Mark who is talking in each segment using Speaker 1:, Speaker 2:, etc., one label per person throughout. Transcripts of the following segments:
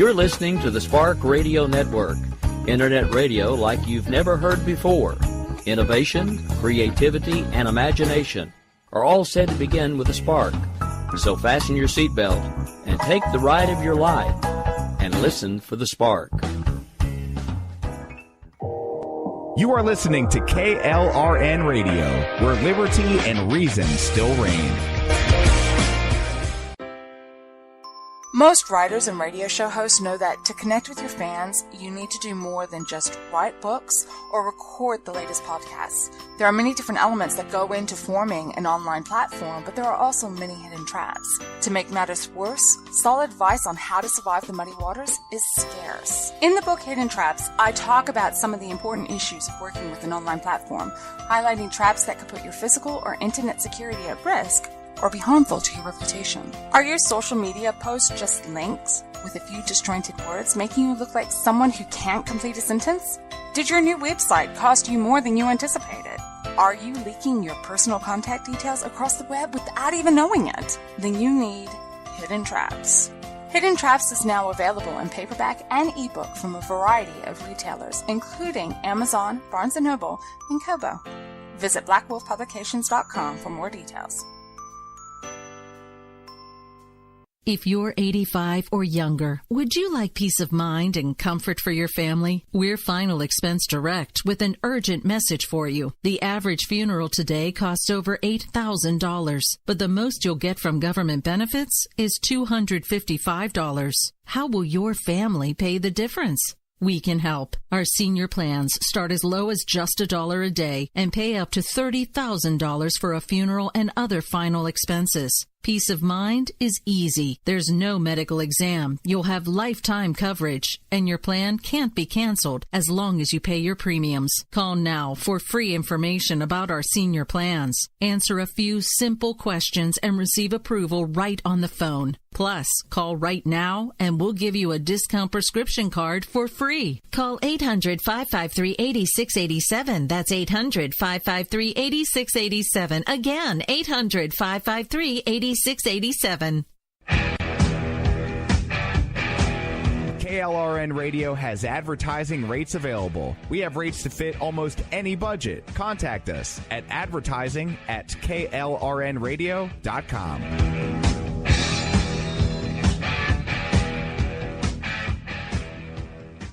Speaker 1: You're listening to the Spark Radio Network, Internet radio like you've never heard before. Innovation, creativity, and imagination are all said to begin with a spark. So fasten your seatbelt and take the ride of your life and listen for the spark.
Speaker 2: You are listening to KLRN Radio, where liberty and reason still reign.
Speaker 3: Most writers and radio show hosts know that to connect with your fans, you need to do more than just write books or record the latest podcasts. There are many different elements that go into forming an online platform, but there are also many hidden traps. To make matters worse, solid advice on how to survive the muddy waters is scarce. In the book Hidden Traps, I talk about some of the important issues of working with an online platform, highlighting traps that could put your physical or internet security at risk or be harmful to your reputation. Are your social media posts just links with a few disjointed words, making you look like someone who can't complete a sentence? Did your new website cost you more than you anticipated? Are you leaking your personal contact details across the web without even knowing it? Then you need Hidden Traps. Hidden Traps is now available in paperback and ebook from a variety of retailers, including Amazon, Barnes & Noble, and Kobo. Visit blackwolfpublications.com for more details.
Speaker 4: If you're 85 or younger, would you like peace of mind and comfort for your family? We're Final Expense Direct with an urgent message for you. The average funeral today costs over $8,000, but the most you'll get from government benefits is $255. How will your family pay the difference? We can help. Our senior plans start as low as just $1 a day and pay up to $30,000 for a funeral and other final expenses. Peace of mind is easy. There's no medical exam. You'll have lifetime coverage, and your plan can't be canceled as long as you pay your premiums. Call now for free information about our senior plans. Answer a few simple questions and receive approval right on the phone. Plus, call right now and we'll give you a discount prescription card for free. Call 800-553-8687. That's 800-553-8687. Again, 800-553-8687.
Speaker 2: KLRN Radio has advertising rates available. We have rates to fit almost any budget. Contact us at advertising@klrnradio.com.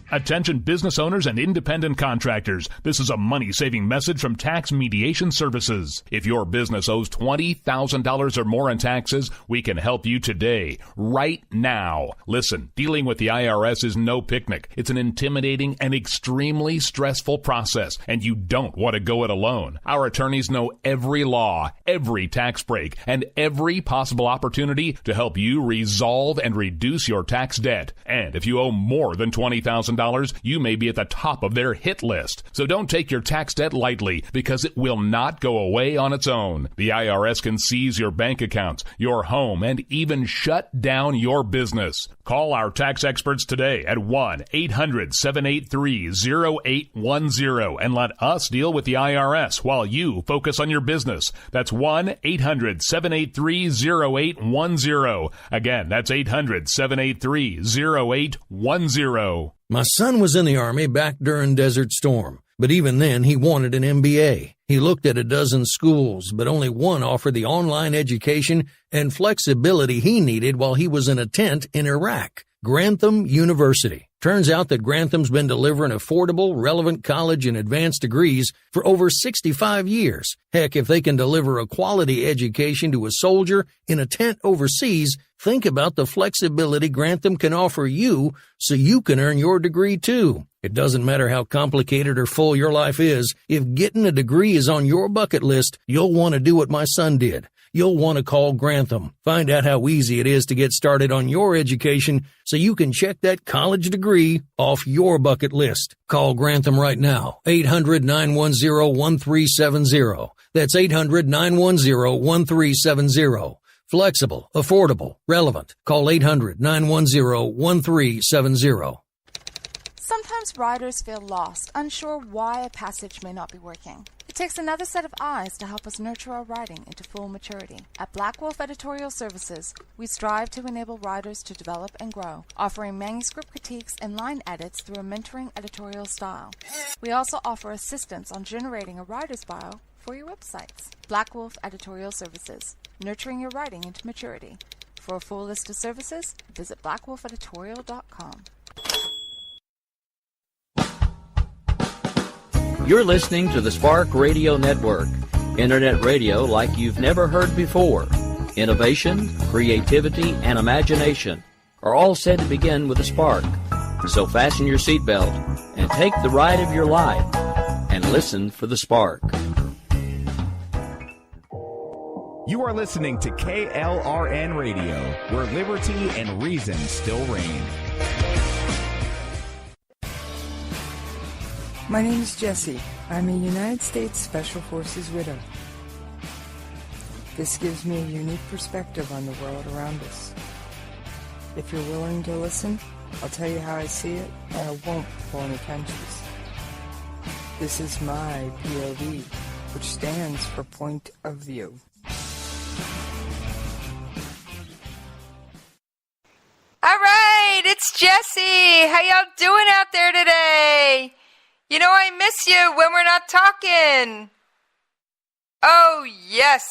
Speaker 5: Attention business owners and independent contractors. This is a money-saving message from Tax Mediation Services. If your business owes $20,000 or more in taxes, we can help you today, right now. Listen, dealing with the IRS is no picnic. It's an intimidating and extremely stressful process, and you don't want to go it alone. Our attorneys know every law, every tax break, and every possible opportunity to help you resolve and reduce your tax debt. And if you owe more than $20,000, you may be at the top of their hit list. So don't take your tax debt lightly, because it will not go away on its own. The IRS can seize your bank accounts, your home, and even shut down your business. Call our tax experts today at 1-800-783-0810 and let us deal with the IRS while you focus on your business. That's 1-800-783-0810. Again, that's 800-783-0810.
Speaker 6: My son was in the Army back during Desert Storm, but even then he wanted an MBA. He looked at a dozen schools, but only one offered the online education and flexibility he needed while he was in a tent in Iraq. Grantham University. Turns out that Grantham's been delivering affordable, relevant college and advanced degrees for over 65 years. Heck, if they can deliver a quality education to a soldier in a tent overseas, think about the flexibility Grantham can offer you so you can earn your degree too. It doesn't matter how complicated or full your life is. If getting a degree is on your bucket list, you'll want to do what my son did. You'll want to call Grantham. Find out how easy it is to get started on your education so you can check that college degree off your bucket list. Call Grantham right now. 800-910-1370. That's 800-910-1370. Flexible, affordable, relevant. Call 800-910-1370.
Speaker 3: Sometimes writers feel lost, unsure why a passage may not be working. takes another set of eyes to help us nurture our writing into full maturity. At Black Wolf Editorial Services, we strive to enable writers to develop and grow, offering manuscript critiques and line edits through a mentoring editorial style. We also offer assistance on generating a writer's bio for your websites. Black Wolf Editorial Services, nurturing your writing into maturity. For a full list of services, visit blackwolfeditorial.com.
Speaker 1: You're listening to the Spark Radio Network, Internet radio like you've never heard before. Innovation, creativity, and imagination are all said to begin with a spark. So fasten your seatbelt and take the ride of your life and listen for the spark.
Speaker 2: You are listening to KLRN Radio, where liberty and reason still reign.
Speaker 7: My name is Jessie. I'm a United States Special Forces widow. This gives me a unique perspective on the world around us. If you're willing to listen, I'll tell you how I see it, and I won't pull any punches. This is my POV, which stands for Point of View.
Speaker 8: All right, it's Jessie. How y'all doing out there today? You know I miss you when we're not talking. Oh, yes.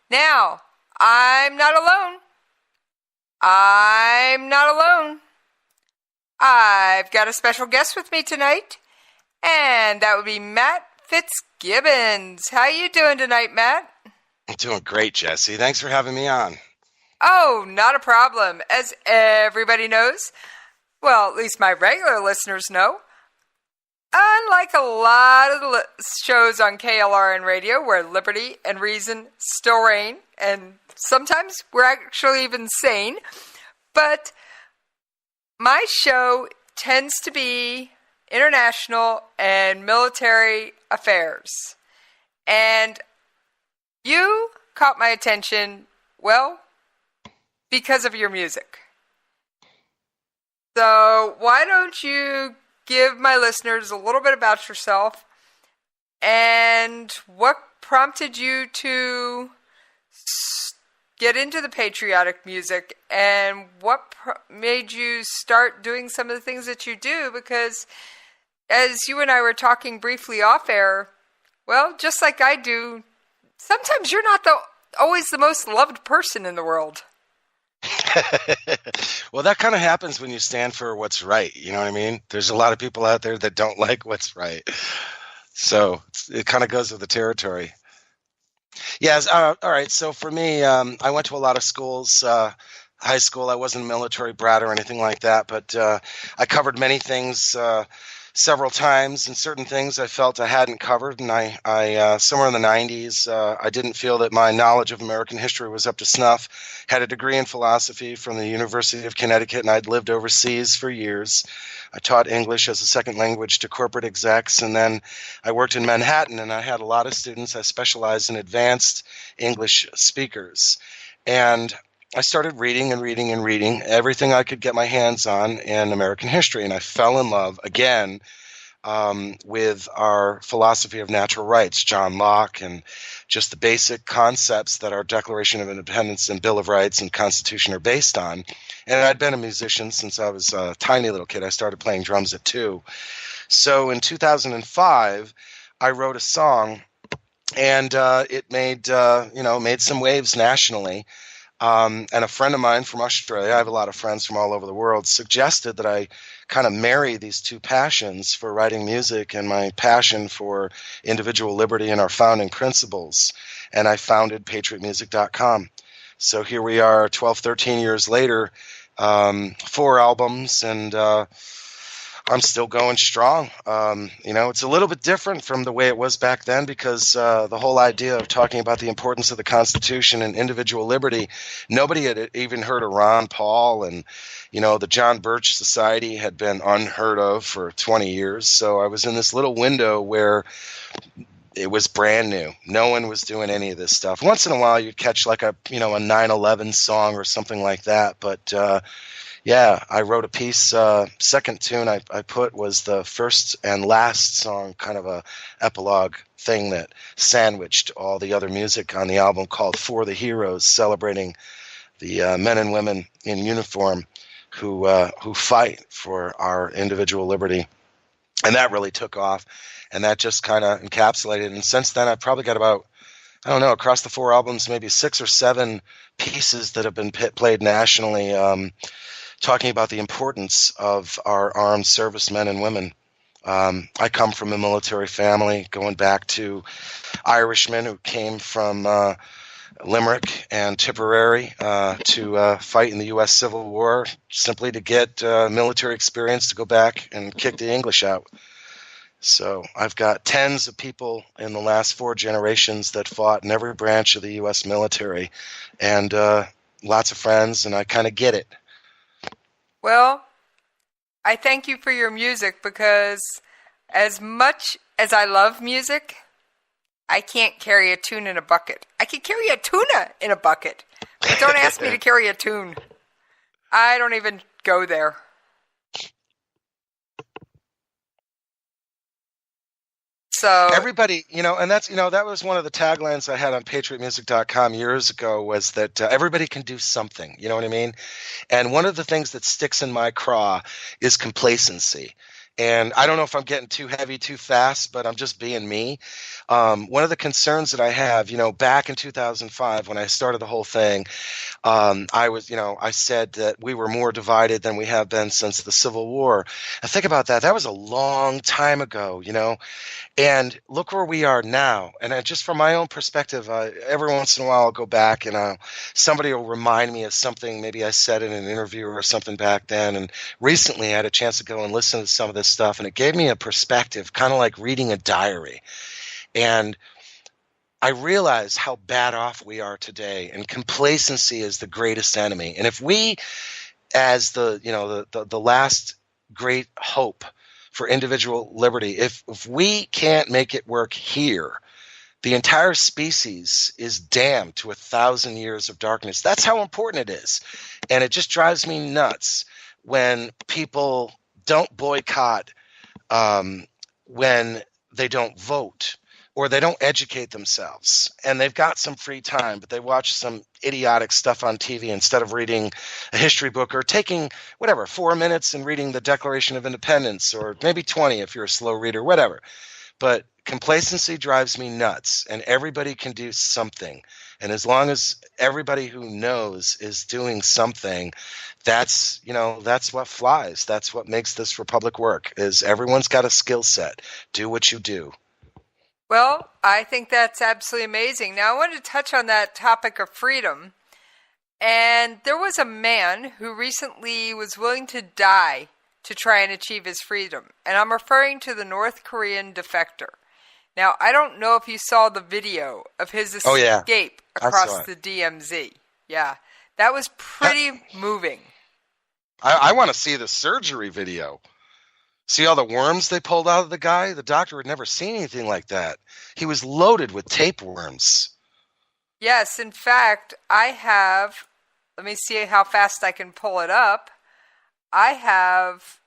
Speaker 8: Now, I'm not alone. I've got a special guest with me tonight, and that would be Matt Fitzgibbons. How you doing tonight, Matt?
Speaker 9: I'm doing great, Jessie. Thanks for having me on.
Speaker 8: Oh, not a problem. As everybody knows, well, at least my regular listeners know, unlike a lot of the shows on KLRN Radio where liberty and reason still reign, and sometimes we're actually even sane, but my show tends to be international and military affairs. And you caught my attention, well, because of your music. So why don't you give my listeners a little bit about yourself and what prompted you to get into the patriotic music and what made you start doing some of the things that you do? Because as you and I were talking briefly off air, well, just like I do, sometimes you're not always the most loved person in the world.
Speaker 9: Well, that kind of happens when you stand for what's right. You know what I mean? There's a lot of people out there that don't like what's right. So it kind of goes with the territory. Yes. All right. So for me, I went to a lot of schools, high school. I wasn't a military brat or anything like that, but I covered many things several times, and certain things I felt I hadn't covered. And I somewhere in the 90s, I didn't feel that my knowledge of American history was up to snuff. Had a degree in philosophy from the University of Connecticut, and I'd lived overseas for years. I taught English as a second language to corporate execs, and then I worked in Manhattan, and I had a lot of students. I specialized in advanced English speakers. And I started reading everything I could get my hands on in American history, and I fell in love again with our philosophy of natural rights, John Locke, and just the basic concepts that our Declaration of Independence and Bill of Rights and Constitution are based on. And I'd been a musician since I was a tiny little kid. I started playing drums at 2. So in 2005, I wrote a song, and it made some waves nationally. And a friend of mine from Australia, I have a lot of friends from all over the world, suggested that I kind of marry these two passions for writing music and my passion for individual liberty and our founding principles. And I founded patriotmusic.com. So here we are 12, 13 years later, 4 albums, and I'm still going strong. It's a little bit different from the way it was back then because the whole idea of talking about the importance of the Constitution and individual liberty, nobody had even heard of Ron Paul, and, the John Birch Society had been unheard of for 20 years. So I was in this little window where it was brand new. No one was doing any of this stuff. Once in a while you'd catch like a 9/11 song or something like that, but Yeah, I wrote a piece. Second tune I put was the first and last song, kind of a epilogue thing that sandwiched all the other music on the album, called For the Heroes, celebrating the men and women in uniform who fight for our individual liberty. And that really took off, and that just kind of encapsulated. And since then, I've probably got about, I don't know, across the 4 albums, maybe 6 or 7 pieces that have been played nationally, talking about the importance of our armed servicemen and women. I come from a military family, going back to Irishmen who came from Limerick and Tipperary to fight in the U.S. Civil War, simply to get military experience to go back and kick the English out. So I've got tens of people in the last 4 generations that fought in every branch of the U.S. military, and lots of friends, and I kind of get it.
Speaker 8: Well, I thank you for your music, because as much as I love music, I can't carry a tune in a bucket. I can carry a tuna in a bucket, but don't ask me to carry a tune. I don't even go there. So
Speaker 9: everybody, and that's, that was one of the taglines I had on patriotmusic.com years ago, was that everybody can do something, you know what I mean? And one of the things that sticks in my craw is complacency. And I don't know if I'm getting too heavy too fast, but I'm just being me. One of the concerns that I have, back in 2005 when I started the whole thing, I said that we were more divided than we have been since the Civil War. And think about that. That was a long time ago, and look where we are now. And just from my own perspective, every once in a while I'll go back and somebody will remind me of something maybe I said in an interview or something back then. And recently I had a chance to go and listen to some of this stuff, and it gave me a perspective, kind of like reading a diary. And I realize how bad off we are today, and complacency is the greatest enemy. And if we, as the last great hope for individual liberty, if we can't make it work here, the entire species is damned to 1,000 years of darkness. That's how important it is. And it just drives me nuts when people don't boycott, when they don't vote, or they don't educate themselves, and they've got some free time, but they watch some idiotic stuff on TV instead of reading a history book, or taking 4 minutes and reading the Declaration of Independence, or maybe 20 if you're a slow reader, whatever. But complacency drives me nuts, and everybody can do something. And as long as everybody who knows is doing something, that's what flies. That's what makes this republic work, is everyone's got a skill set. Do what you do.
Speaker 8: Well, I think that's absolutely amazing. Now, I wanted to touch on that topic of freedom. And there was a man who recently was willing to die to try and achieve his freedom. And I'm referring to the North Korean defector. Now, I don't know if you saw the video of his escape across the DMZ. Yeah, that was pretty moving.
Speaker 9: I want to see the surgery video. See all the worms they pulled out of the guy? The doctor had never seen anything like that. He was loaded with tapeworms.
Speaker 8: Yes, in fact, I have, let me see how fast I can pull it up. I have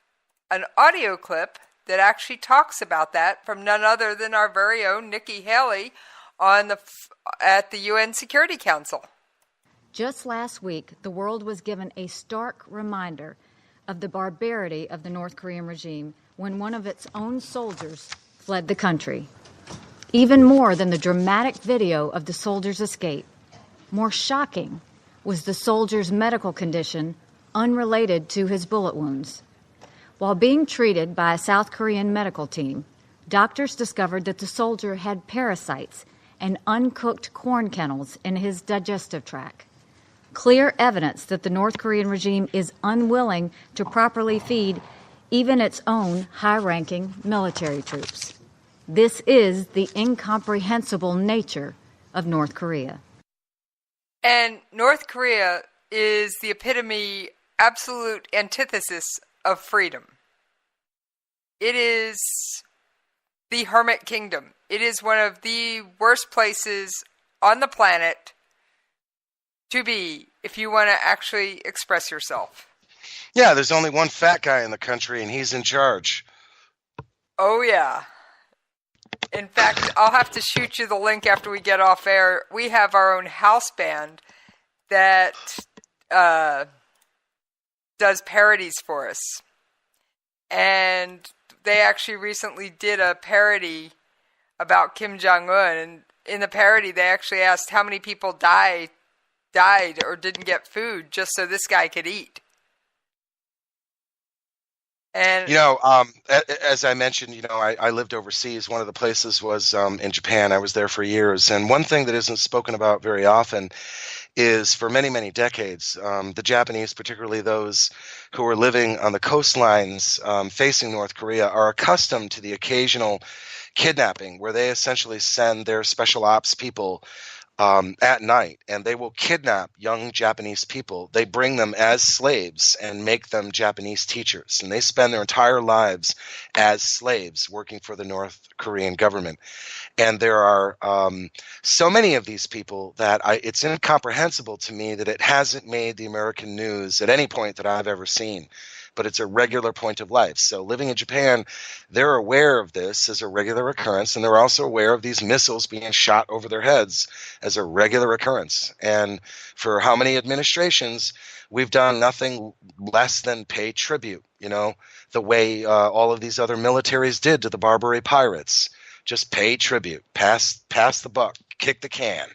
Speaker 8: an audio clip that actually talks about that from none other than our very own Nikki Haley at the UN Security Council.
Speaker 10: Just last week, the world was given a stark reminder of the barbarity of the North Korean regime when one of its own soldiers fled the country. Even more than the dramatic video of the soldier's escape, more shocking was the soldier's medical condition unrelated to his bullet wounds. While being treated by a South Korean medical team, doctors discovered that the soldier had parasites and uncooked corn kernels in his digestive tract. Clear evidence that the North Korean regime is unwilling to properly feed even its own high-ranking military troops. This is the incomprehensible nature of North Korea.
Speaker 8: And North Korea is the epitome, absolute antithesis of freedom. It is the hermit kingdom. It is one of the worst places on the planet to be if you want to actually express yourself.
Speaker 9: Yeah, there's only one fat guy in the country, and he's in charge.
Speaker 8: Oh, yeah. In fact, I'll have to shoot you the link after we get off air. We have our own house band that does parodies for us. And they actually recently did a parody about Kim Jong-un. And in the parody, they actually asked how many people died or didn't get food just so this guy could eat. And
Speaker 9: as I mentioned, I lived overseas. One of the places was in Japan. I was there for years. And one thing that isn't spoken about very often is for many, many decades, the Japanese, particularly those who are living on the coastlines facing North Korea, are accustomed to the occasional kidnapping where they essentially send their special ops people at night, and they will kidnap young Japanese people. They bring them as slaves and make them Japanese teachers, and they spend their entire lives as slaves working for the North Korean government. And there are so many of these people that it's incomprehensible to me that it hasn't made the American news at any point that I've ever seen. But it's a regular point of life. So living in Japan, they're aware of this as a regular occurrence, and they're also aware of these missiles being shot over their heads as a regular occurrence. And for how many administrations, we've done nothing less than pay tribute, the way all of these other militaries did to the Barbary pirates. Just pay tribute, pass the buck, kick the can.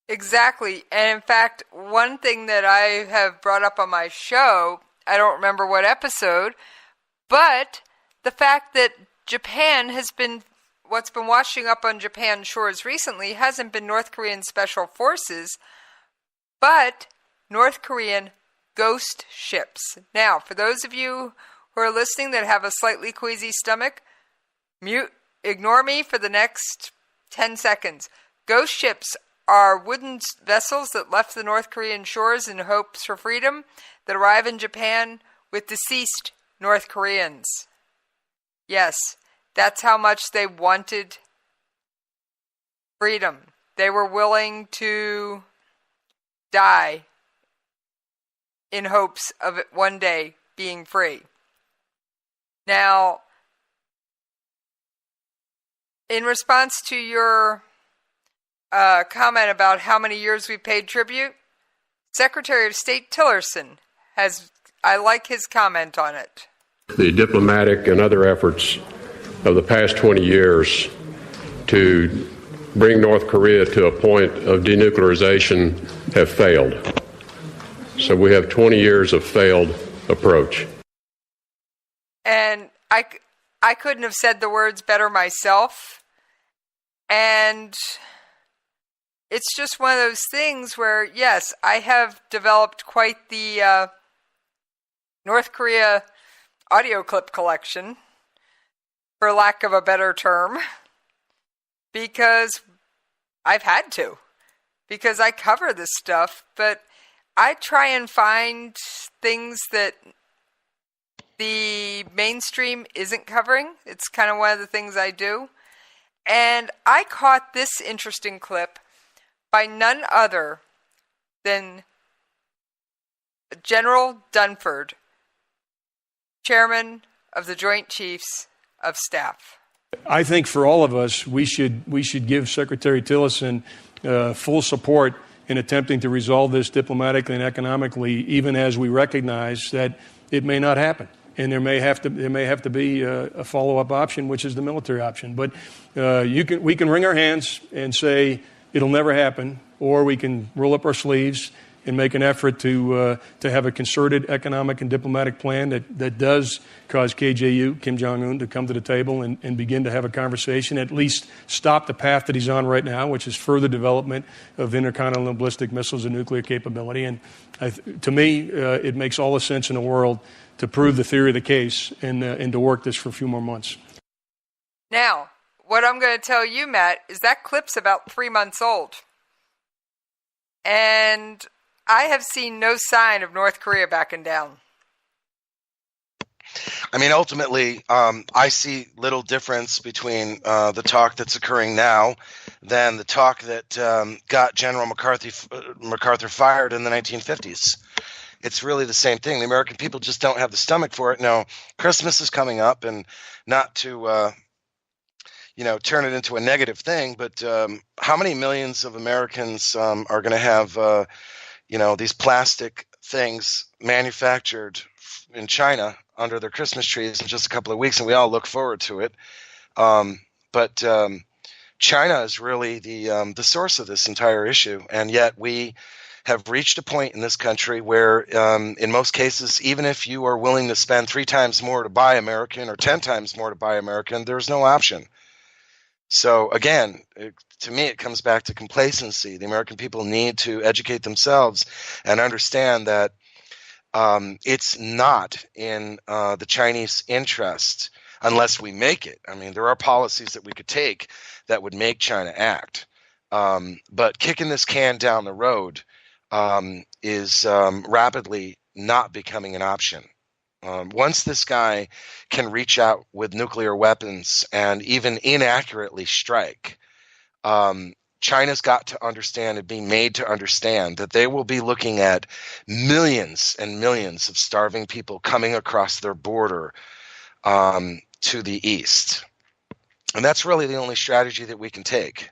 Speaker 8: Exactly. And in fact, one thing that I have brought up on my show, I don't remember what episode, but the fact that Japan has been, what's been washing up on Japan's shores recently hasn't been North Korean special forces, but North Korean ghost ships. Now, for those of you who are listening that have a slightly queasy stomach, ignore me for the next 10 seconds. Ghost ships are wooden vessels that left the North Korean shores in hopes for freedom that arrive in Japan with deceased North Koreans. Yes, that's how much they wanted freedom. They were willing to die in hopes of it one day being free. Now, in response to your comment about how many years we paid tribute, Secretary of State Tillerson I like his comment on it.
Speaker 11: The diplomatic and other efforts of the past 20 years to bring North Korea to a point of denuclearization have failed. So we have 20 years of failed approach.
Speaker 8: And I couldn't have said the words better myself. And it's just one of those things where, yes, I have developed quite the North Korea audio clip collection, for lack of a better term, because I've had to, because I cover this stuff, but I try and find things that the mainstream isn't covering. It's kind of one of the things I do. And I caught this interesting clip by none other than General Dunford, Chairman of the Joint Chiefs of Staff.
Speaker 12: I think for all of us, we should give Secretary Tillerson full support in attempting to resolve this diplomatically and economically, even as we recognize that it may not happen. And there may have to be a follow-up option, which is the military option. But we can wring our hands and say it'll never happen, or we can roll up our sleeves and make an effort to have a concerted economic and diplomatic plan that does cause KJU, Kim Jong-un, to come to the table and begin to have a conversation, at least stop the path that he's on right now, which is further development of intercontinental ballistic missiles and nuclear capability. And to me, it makes all the sense in the world to prove the theory of the case and to work this for a few more months.
Speaker 8: Now, what I'm going to tell you, Matt, is that clip's about 3 months old. And I have seen no sign of North Korea backing down.
Speaker 9: I mean, ultimately, I see little difference between the talk that's occurring now than the talk that got General MacArthur fired in the 1950s. it's really the same thing. The American people just don't have the stomach for it. Now, Christmas is coming up, and not to turn it into a negative thing, but how many millions of Americans are going to have these plastic things manufactured in China under their Christmas trees in just a couple of weeks, and we all look forward to it. But China is really the source of this entire issue, and yet we have reached a point in this country where, in most cases, even if you are willing to spend 3 times more to buy American or 10 times more to buy American, there's no option. So again, to me, it comes back to complacency. The American people need to educate themselves and understand that it's not in the Chinese interest unless we make it. I mean, there are policies that we could take that would make China act. But kicking this can down the road is rapidly not becoming an option. Once this guy can reach out with nuclear weapons and even inaccurately strike, China's got to understand and be made to understand that they will be looking at millions and millions of starving people coming across their border to the east. And that's really the only strategy that we can take.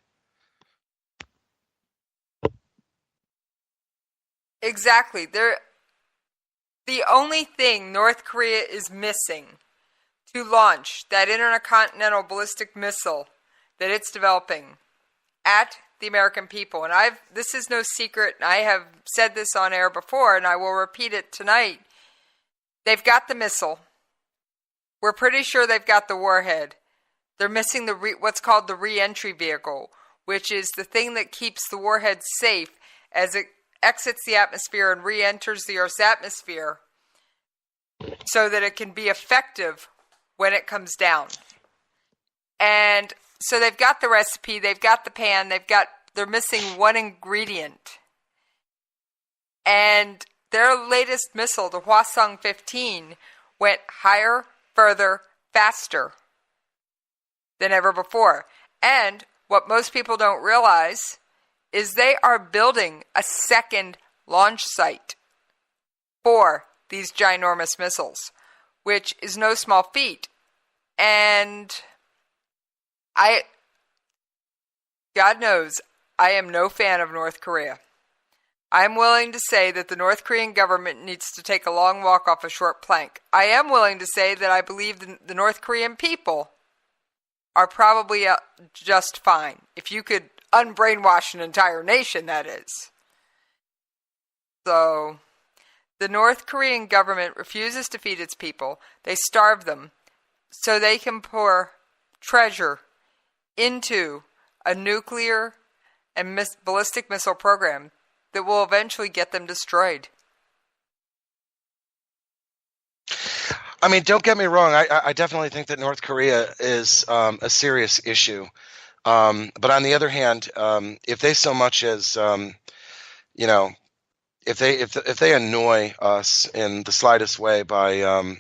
Speaker 8: Exactly. The only thing North Korea is missing to launch that intercontinental ballistic missile that it's developing at the American people, and this is no secret, and I have said this on air before, and I will repeat it tonight. They've got the missile. We're pretty sure they've got the warhead. They're missing what's called the re-entry vehicle, which is the thing that keeps the warhead safe as it exits the atmosphere and re-enters the Earth's atmosphere so that it can be effective when it comes down. And so they've got the recipe, they've got the pan, they're missing one ingredient. And their latest missile, the Hwasong 15, went higher, further, faster than ever before. And what most people don't realize is they are building a second launch site for these ginormous missiles, which is no small feat. And God knows, I am no fan of North Korea. I'm willing to say that the North Korean government needs to take a long walk off a short plank. I am willing to say that I believe the North Korean people are probably just fine. If you could unbrainwash an entire nation, that is. So, the North Korean government refuses to feed its people. They starve them so they can pour treasure into a nuclear and ballistic missile program that will eventually get them destroyed.
Speaker 9: I mean, don't get me wrong. I definitely think that North Korea is a serious issue. But on the other hand, if they so much as, if they annoy us in the slightest way by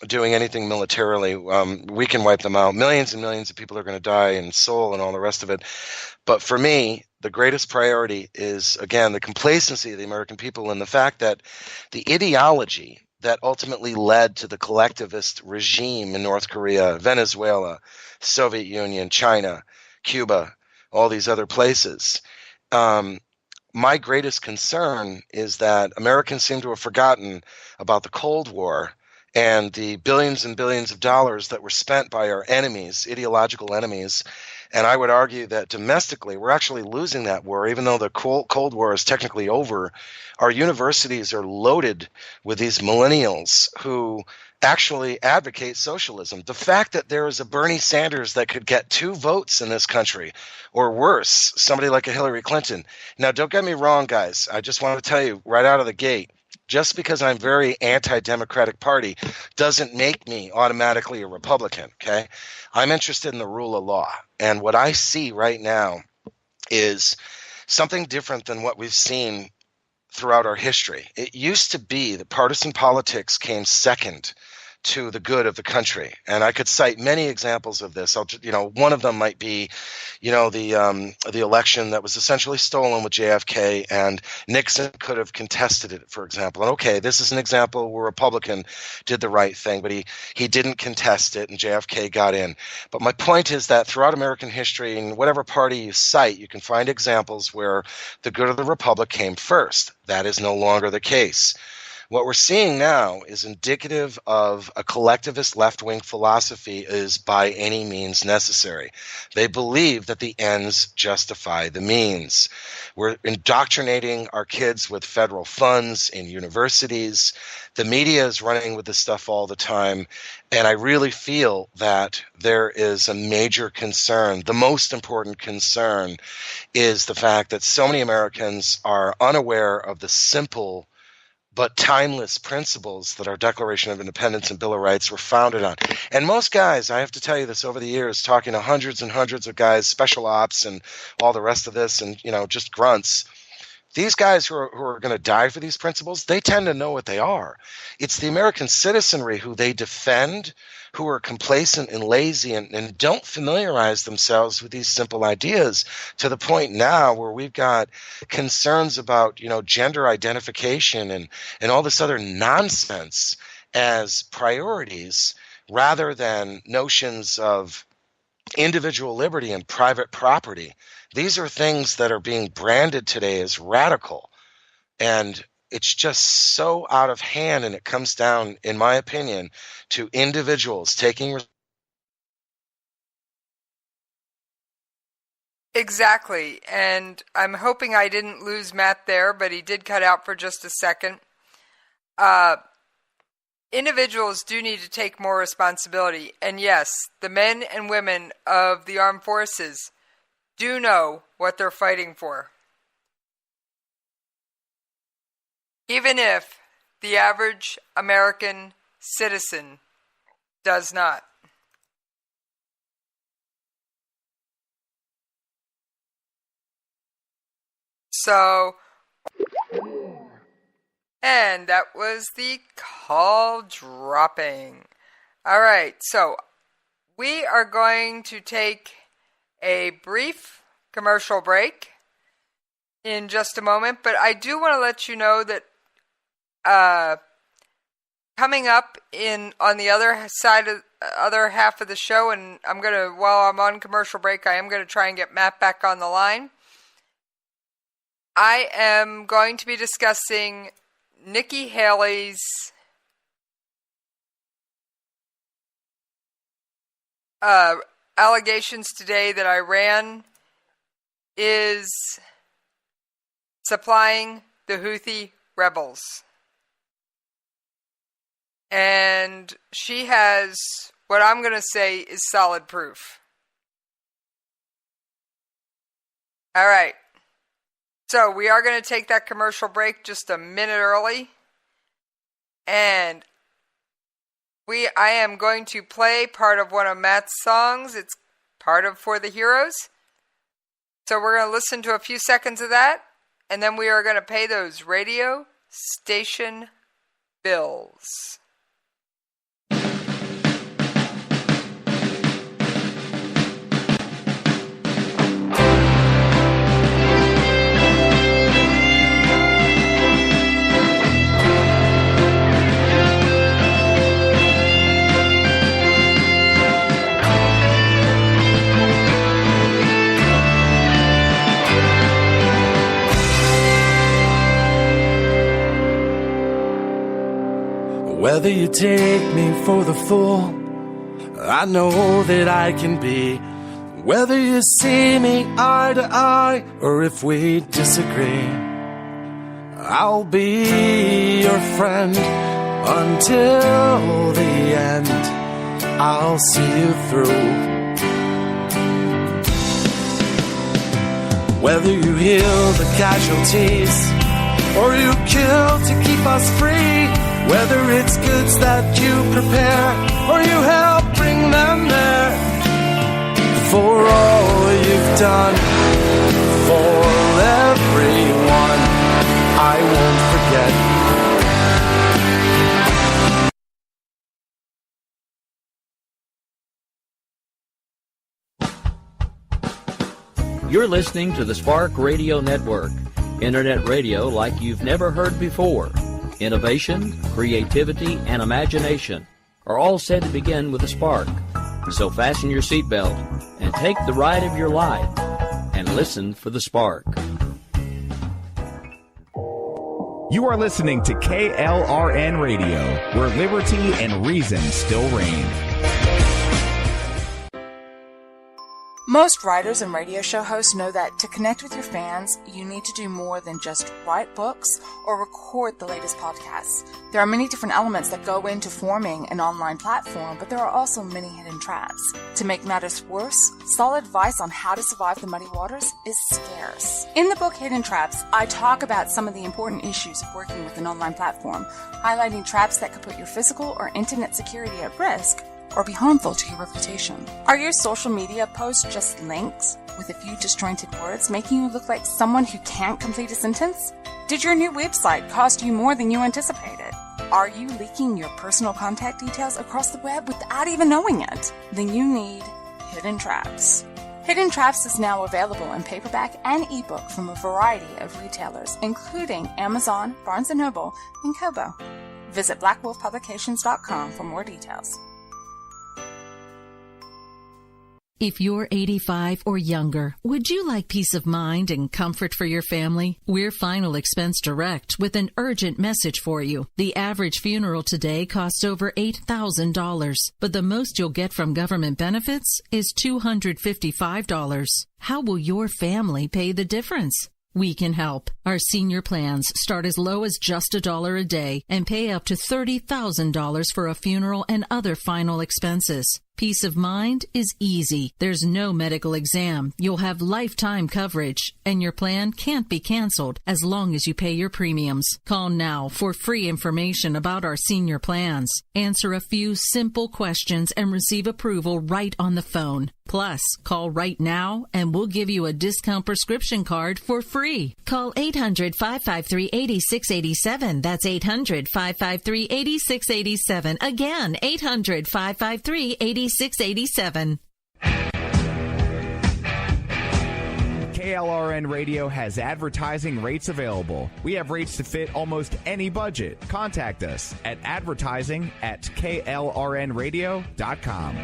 Speaker 9: doing anything militarily, we can wipe them out. Millions and millions of people are going to die in Seoul and all the rest of it. But for me, the greatest priority is, again, the complacency of the American people and the fact that the ideology that ultimately led to the collectivist regime in North Korea, Venezuela, Soviet Union, China, Cuba, all these other places. My greatest concern is that Americans seem to have forgotten about the Cold War and the billions and billions of dollars that were spent by our enemies, ideological enemies. And I would argue that domestically, we're actually losing that war. Even though the Cold War is technically over, our universities are loaded with these millennials who actually advocate socialism. The fact that there is a Bernie Sanders that could get 2 votes in this country, or worse, somebody like a Hillary Clinton. Now, don't get me wrong, guys. I just want to tell you right out of the gate, just because I'm very anti-Democratic Party doesn't make me automatically a Republican, okay? I'm interested in the rule of law. And what I see right now is something different than what we've seen throughout our history. It used to be that partisan politics came second to the good of the country. And I could cite many examples of this. One of them might be, the election that was essentially stolen with JFK, and Nixon could have contested it, for example. And okay, this is an example where a Republican did the right thing, but he didn't contest it, and JFK got in. But my point is that throughout American history, in whatever party you cite, you can find examples where the good of the republic came first. That is no longer the case. What we're seeing now is indicative of a collectivist left-wing philosophy is by any means necessary. They believe that the ends justify the means. We're indoctrinating our kids with federal funds in universities. The media is running with this stuff all the time. And I really feel that there is a major concern. The most important concern is the fact that so many Americans are unaware of the simple but timeless principles that our Declaration of Independence and Bill of Rights were founded on. And most guys, I have to tell you this over the years, talking to hundreds and hundreds of guys, special ops and all the rest of this, and just grunts, these guys who are going to die for these principles, they tend to know what they are. It's the American citizenry who they defend, who are complacent and lazy and don't familiarize themselves with these simple ideas, to the point now where we've got concerns about, gender identification and all this other nonsense as priorities, rather than notions of individual liberty and private property. These are things that are being branded today as radical. And it's just so out of hand, and it comes down, in my opinion, to individuals taking.
Speaker 8: Exactly. And I'm hoping I didn't lose Matt there, but he did cut out for just a second. Individuals do need to take more responsibility. And yes, the men and women of the armed forces do know what they're fighting for. Even if the average American citizen does not. So, and that was the call dropping. All right, so we are going to take a brief commercial break in just a moment, but I do want to let you know that coming up on the other side of other half of the show, and while I'm on commercial break, I am going to try and get Matt back on the line. I am going to be discussing Nikki Haley's allegations today that Iran is supplying the Houthi rebels. And she has what I'm going to say is solid proof. All right. So we are going to take that commercial break just a minute early. And I am going to play part of one of Matt's songs. It's part of For the Heroes. So we're going to listen to a few seconds of that. And then we are going to pay those radio station bills.
Speaker 13: Whether you take me for the fool, I know that I can be. Whether you see me eye to eye, or if we disagree, I'll be your friend until the end. I'll see you through. Whether you heal the casualties, or you kill to keep us free, whether it's goods that you prepare, or you help bring them there, for all you've done, for everyone, I won't forget.
Speaker 1: You're listening to the Spark Radio Network, Internet radio like you've never heard before. Innovation, creativity, and imagination are all said to begin with a spark. So fasten your seatbelt and take the ride of your life and listen for the spark.
Speaker 2: You are listening to KLRN Radio, where liberty and reason still reign.
Speaker 3: Most writers and radio show hosts know that to connect with your fans, you need to do more than just write books or record the latest podcasts. There are many different elements that go into forming an online platform, but there are also many hidden traps. To make matters worse, solid advice on how to survive the muddy waters is scarce. In the book Hidden Traps, I talk about some of the important issues of working with an online platform, highlighting traps that could put your physical or internet security at risk or be harmful to your reputation. Are your social media posts just links with a few disjointed words, making you look like someone who can't complete a sentence? Did your new website cost you more than you anticipated? Are you leaking your personal contact details across the web without even knowing it? Then you need Hidden Traps. Hidden Traps is now available in paperback and ebook from a variety of retailers, including Amazon, Barnes & Noble, and Kobo. Visit blackwolfpublications.com for more details.
Speaker 4: If you're 85 or younger, would you like peace of mind and comfort for your family? We're Final Expense Direct with an urgent message for you. The average funeral today costs over $8,000, but the most you'll get from government benefits is $255. How will your family pay the difference? We can help. Our senior plans start as low as just $1 a day and pay up to $30,000 for a funeral and other final expenses. Peace of mind is easy. There's no medical exam. You'll have lifetime coverage, and your plan can't be canceled as long as you pay your premiums. Call now for free information about our senior plans. Answer a few simple questions and receive approval right on the phone. Plus, call right now and we'll give you a discount prescription card for free. Call 800-553-8687. That's 800-553-8687. Again, 800-553-8687.
Speaker 2: KLRN Radio has advertising rates available. We have rates to fit almost any budget. Contact us at advertising@klrnradio.com.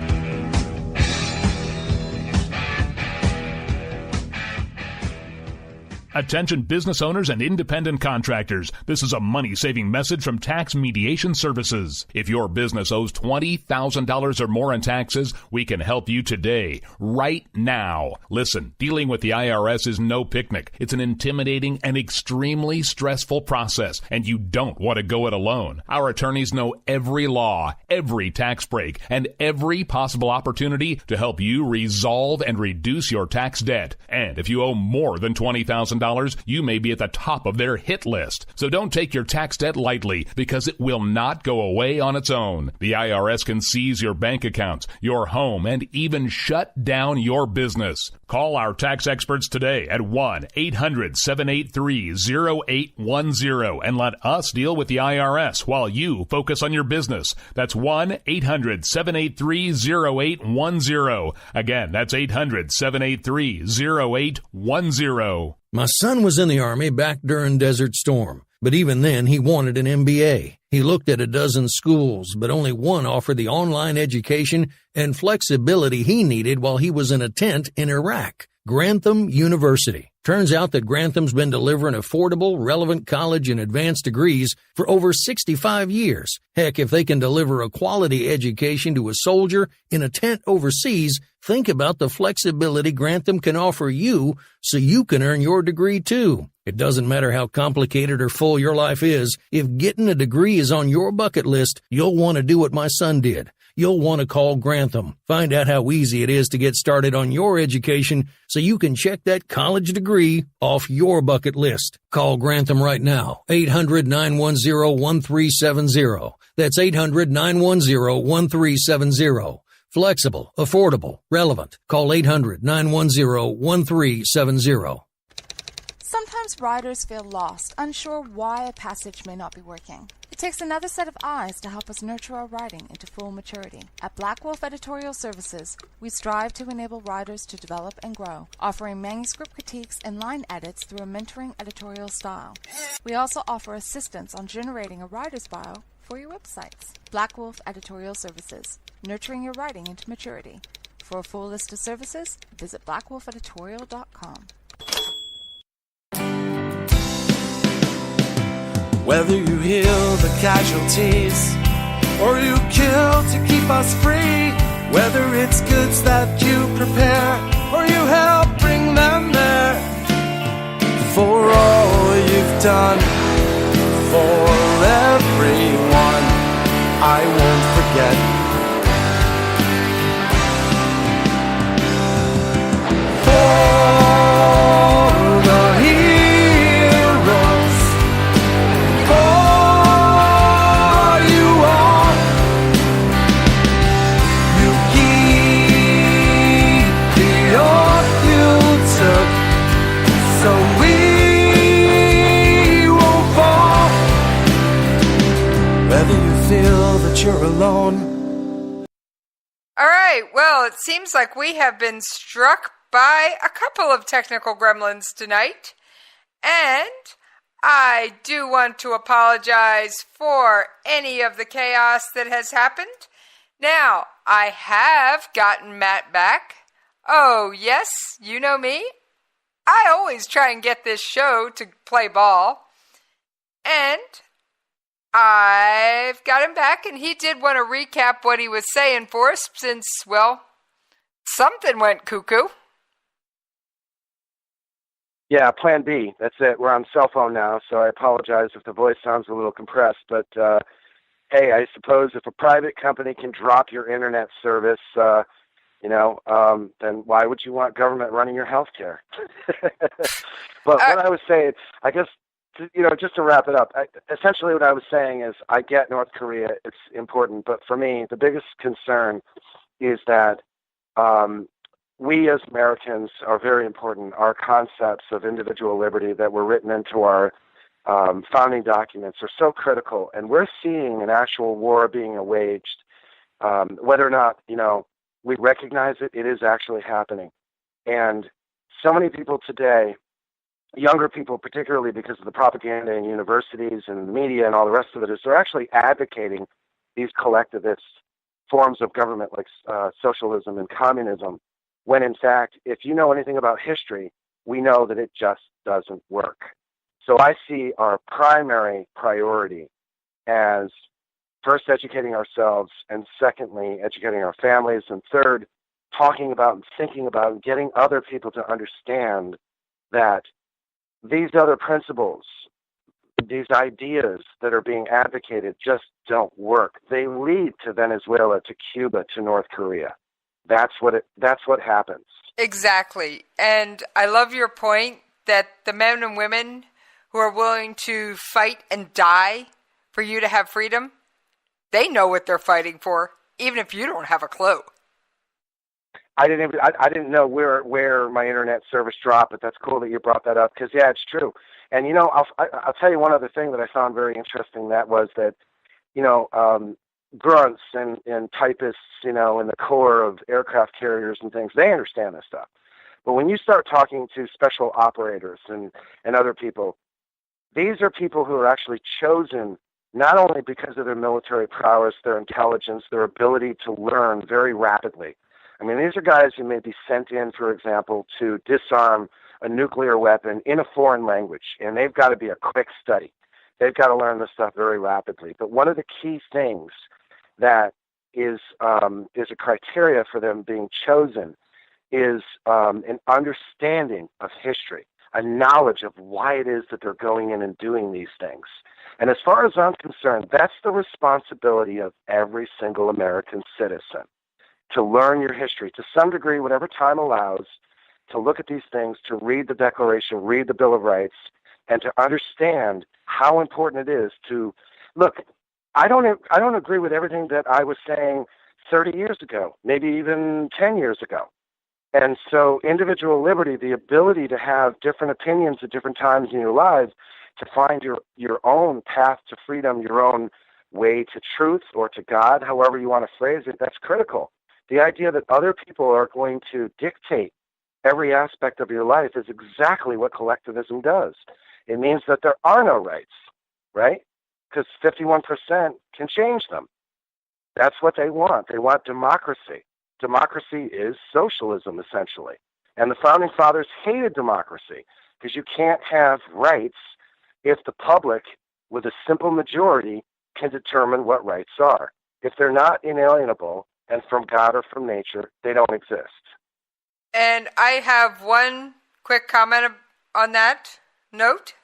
Speaker 5: Attention business owners and independent contractors. This is a money-saving message from Tax Mediation Services. If your business owes $20,000 or more in taxes, we can help you today, right now. Listen, dealing with the IRS is no picnic. It's an intimidating and extremely stressful process, and you don't want to go it alone. Our attorneys know every law, every tax break, and every possible opportunity to help you resolve and reduce your tax debt. And if you owe more than $20,000, you may be at the top of their hit list. So don't take your tax debt lightly, because it will not go away on its own. The IRS can seize your bank accounts, your home, and even shut down your business. Call our tax experts today at 1-800-783-0810 and let us deal with the IRS while you focus on your business. That's 1-800-783-0810. Again, that's 800-783-0810.
Speaker 6: My son was in the Army back during Desert Storm, but even then he wanted an MBA. He looked at a dozen schools, but only one offered the online education and flexibility he needed while he was in a tent in Iraq. Grantham University. Turns out that Grantham's been delivering affordable, relevant college and advanced degrees for over 65 years. Heck, if they can deliver a quality education to a soldier in a tent overseas, think about the flexibility Grantham can offer you so you can earn your degree too. It doesn't matter how complicated or full your life is. If getting a degree is on your bucket list, you'll want to do what my son did. You'll want to call Grantham. Find out how easy it is to get started on your education so you can check that college degree off your bucket list. Call Grantham right now, 800-910-1370. That's 800-910-1370. Flexible, affordable, relevant. Call 800-910-1370.
Speaker 3: Sometimes riders feel lost, unsure why a passage may not be working. It takes another set of eyes to help us nurture our writing into full maturity. At Black Wolf Editorial Services, we strive to enable writers to develop and grow, offering manuscript critiques and line edits through a mentoring editorial style. We also offer assistance on generating a writer's bio for your websites. Black Wolf Editorial Services, nurturing your writing into maturity. For a full list of services, visit blackwolfeditorial.com.
Speaker 13: Whether you heal the casualties or you kill to keep us free, whether it's goods that you prepare or you help bring them there, for all you've done for everyone, I won't forget. For the heroes, for you all, you keep the oath you took, so we won't fall. Whether you feel that you're alone.
Speaker 8: All right, well, it seems like we have been struck by a couple of technical gremlins tonight, and I do want to apologize for any of the chaos that has happened. Now, I have gotten Matt back. Oh, yes, you know me. I always try and get this show to play ball, and I've got him back, and he did want to recap what he was saying for us since, well, something went cuckoo.
Speaker 14: Yeah, plan B. That's it. We're on cell phone now, so I apologize if the voice sounds a little compressed. But, hey, I suppose if a private company can drop your internet service, then why would you want government running your health care? But what I was saying, I guess, just to wrap it up, essentially what I was saying is I get North Korea. It's important. But for me, the biggest concern is that we as Americans are very important. Our concepts of individual liberty that were written into our founding documents are so critical, and we're seeing an actual war being waged. Whether or not, we recognize it, it is actually happening. And so many people today, younger people particularly because of the propaganda in universities and the media and all the rest of it, is they're actually advocating these collectivist forms of government like socialism and communism, when in fact, if you know anything about history, we know that it just doesn't work. So I see our primary priority as first educating ourselves, and secondly, educating our families, and third, talking about and thinking about and getting other people to understand that these other principles, these ideas that are being advocated just don't work. They lead to Venezuela, to Cuba, to North Korea. That's what happens.
Speaker 8: Exactly. And I love your point that the men and women who are willing to fight and die for you to have freedom, they know what they're fighting for, even if you don't have a clue.
Speaker 14: I didn't know where my internet service dropped, but that's cool that you brought that up because, yeah, it's true. And, I'll tell you one other thing that I found very interesting. That was that, grunts and typists, in the core of aircraft carriers and things, they understand this stuff. But when you start talking to special operators and other people, these are people who are actually chosen not only because of their military prowess, their intelligence, their ability to learn very rapidly. I mean, these are guys who may be sent in, for example, to disarm a nuclear weapon in a foreign language, and they've got to be a quick study. They've got to learn this stuff very rapidly. But one of the key things that is a criteria for them being chosen is an understanding of history, a knowledge of why it is that they're going in and doing these things. And as far as I'm concerned, that's the responsibility of every single American citizen, to learn your history, to some degree, whatever time allows, to look at these things, to read the Declaration, read the Bill of Rights, and to understand how important it is to look. I don't agree with everything that I was saying 30 years ago, maybe even 10 years ago. And so individual liberty, the ability to have different opinions at different times in your lives, to find your own path to freedom, your own way to truth or to God, however you want to phrase it, that's critical. The idea that other people are going to dictate every aspect of your life is exactly what collectivism does. It means that there are no rights, right? Because 51% can change them. That's what they want. They want democracy. Democracy is socialism, essentially. And the Founding Fathers hated democracy because you can't have rights if the public, with a simple majority, can determine what rights are. If they're not inalienable and from God or from nature, they don't exist.
Speaker 8: And I have one quick comment on that note.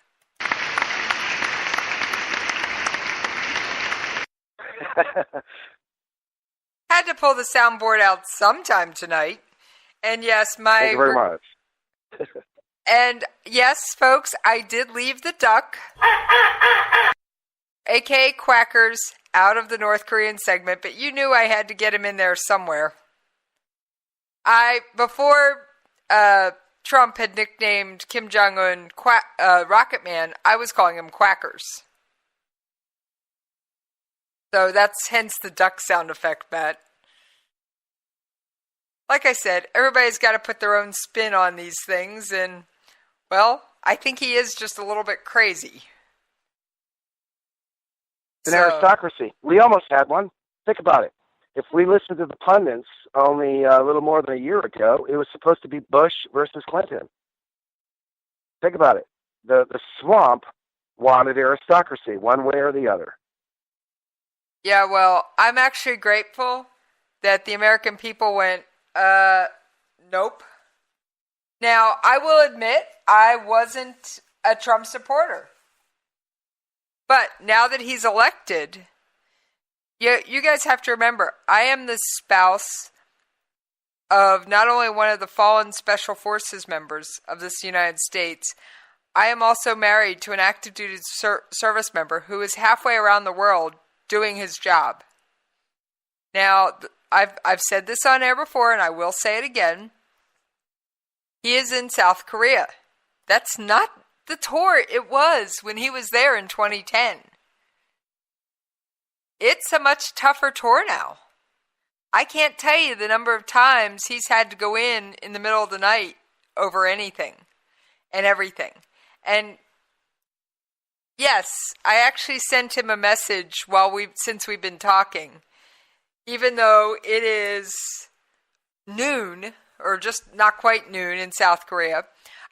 Speaker 8: Had to pull the soundboard out sometime tonight. And yes,
Speaker 14: Thank you very much.
Speaker 8: And yes, folks, I did leave the duck, aka Quackers, out of the North Korean segment, but you knew I had to get him in there somewhere. Before Trump had nicknamed Kim Jong-un Rocket Man, I was calling him Quackers. So that's hence the duck sound effect, Matt. Like I said, everybody's got to put their own spin on these things, and, well, I think he is just a little bit crazy.
Speaker 14: It's an aristocracy. We almost had one. Think about it. If we listened to the pundits only a little more than a year ago, it was supposed to be Bush versus Clinton. Think about it. The swamp wanted aristocracy, one way or the other.
Speaker 8: Yeah, well, I'm actually grateful that the American people went, nope. Now, I will admit, I wasn't a Trump supporter. But now that he's elected, you guys have to remember, I am the spouse of not only one of the fallen Special Forces members of this United States, I am also married to an active duty service member who is halfway around the world doing his job. Now, I've said this on air before, and I will say it again. He is in South Korea. That's not the tour it was when he was there in 2010. It's a much tougher tour now. I can't tell you the number of times he's had to go in the middle of the night over anything and everything. And yes, I actually sent him a message since we've been talking. Even though it is noon, or just not quite noon in South Korea,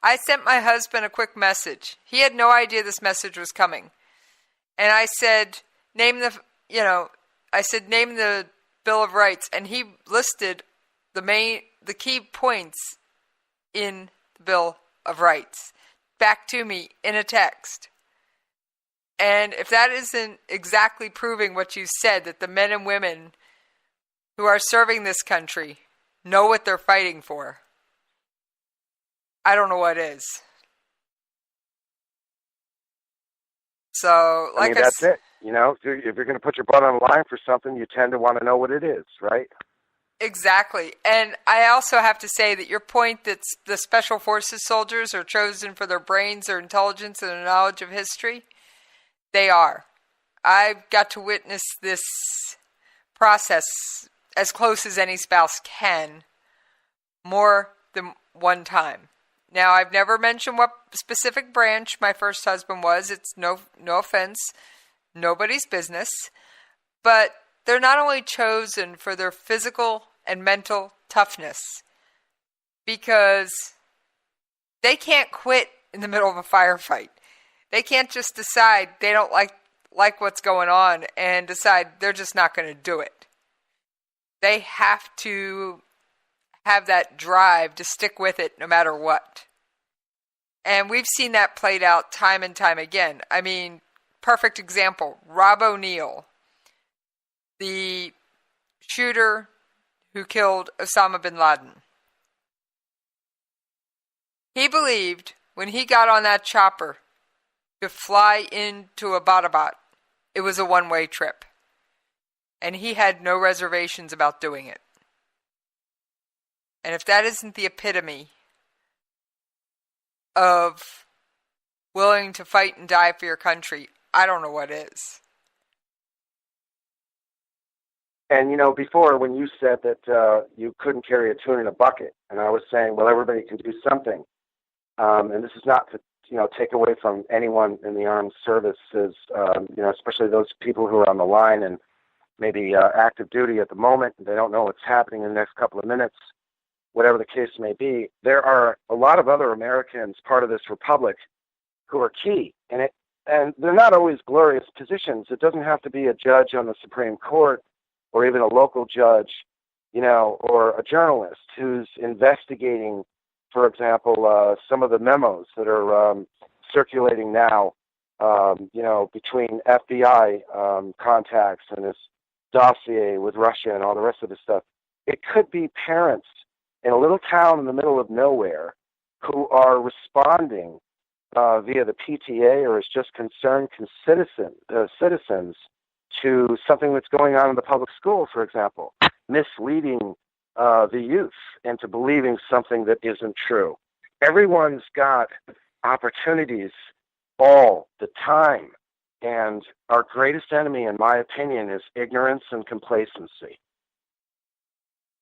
Speaker 8: I sent my husband a quick message. He had no idea this message was coming. And I said, name the Bill of Rights, and he listed the key points in the Bill of Rights back to me in a text. And if that isn't exactly proving what you said, that the men and women who are serving this country know what they're fighting for, I don't know what is. So, like
Speaker 14: that's it. You know, if you're going to put your butt on the line for something, you tend to want to know what it is, right?
Speaker 8: Exactly. And I also have to say that your point that the Special Forces soldiers are chosen for their brains, their intelligence, and their knowledge of history, they are. I got to witness this process as close as any spouse can, more than one time. Now, I've never mentioned what specific branch my first husband was. It's no offense, nobody's business. But they're not only chosen for their physical and mental toughness, because they can't quit in the middle of a firefight. They can't just decide they don't like what's going on and decide they're just not going to do it. They have to have that drive to stick with it no matter what. And we've seen that played out time and time again. I mean, perfect example, Rob O'Neill, the shooter who killed Osama bin Laden. He believed when he got on that chopper to fly into Abbottabad, it was a one-way trip. And he had no reservations about doing it. And if that isn't the epitome of willing to fight and die for your country, I don't know what is.
Speaker 14: And, you know, before when you said that you couldn't carry a tune in a bucket, and I was saying, well, everybody can do something. And this is not to, you know, take away from anyone in the armed services, you know, especially those people who are on the line and maybe active duty at the moment. They don't know what's happening in the next couple of minutes, whatever the case may be. There are a lot of other Americans part of this republic who are key. And they're not always glorious positions. It doesn't have to be a judge on the Supreme Court or even a local judge, you know, or a journalist who's investigating, for example, some of the memos that are circulating now, you know, between FBI contacts and this dossier with Russia and all the rest of this stuff. It could be parents in a little town in the middle of nowhere who are responding via the PTA or as just concerned citizens to something that's going on in the public school, for example, misleading the youth into believing something that isn't true. Everyone's got opportunities all the time, and our greatest enemy, in my opinion, is ignorance and complacency.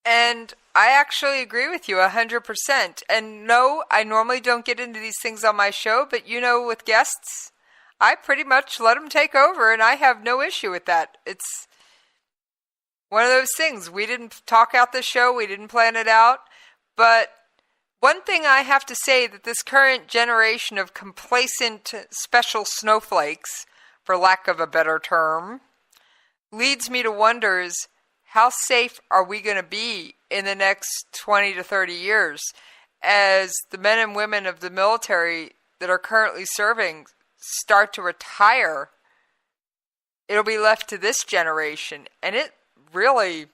Speaker 8: And I actually agree with you 100%. And no, I normally don't get into these things on my show, but you know, with guests, I pretty much let them take over, and I have no issue with that. It's one of those things. We didn't talk out the show. We didn't plan it out. But one thing I have to say that this current generation of complacent special snowflakes, for lack of a better term, leads me to wonder is how safe are we going to be in the next 20 to 30 years as the men and women of the military that are currently serving start to retire? It'll be left to this generation. And it really,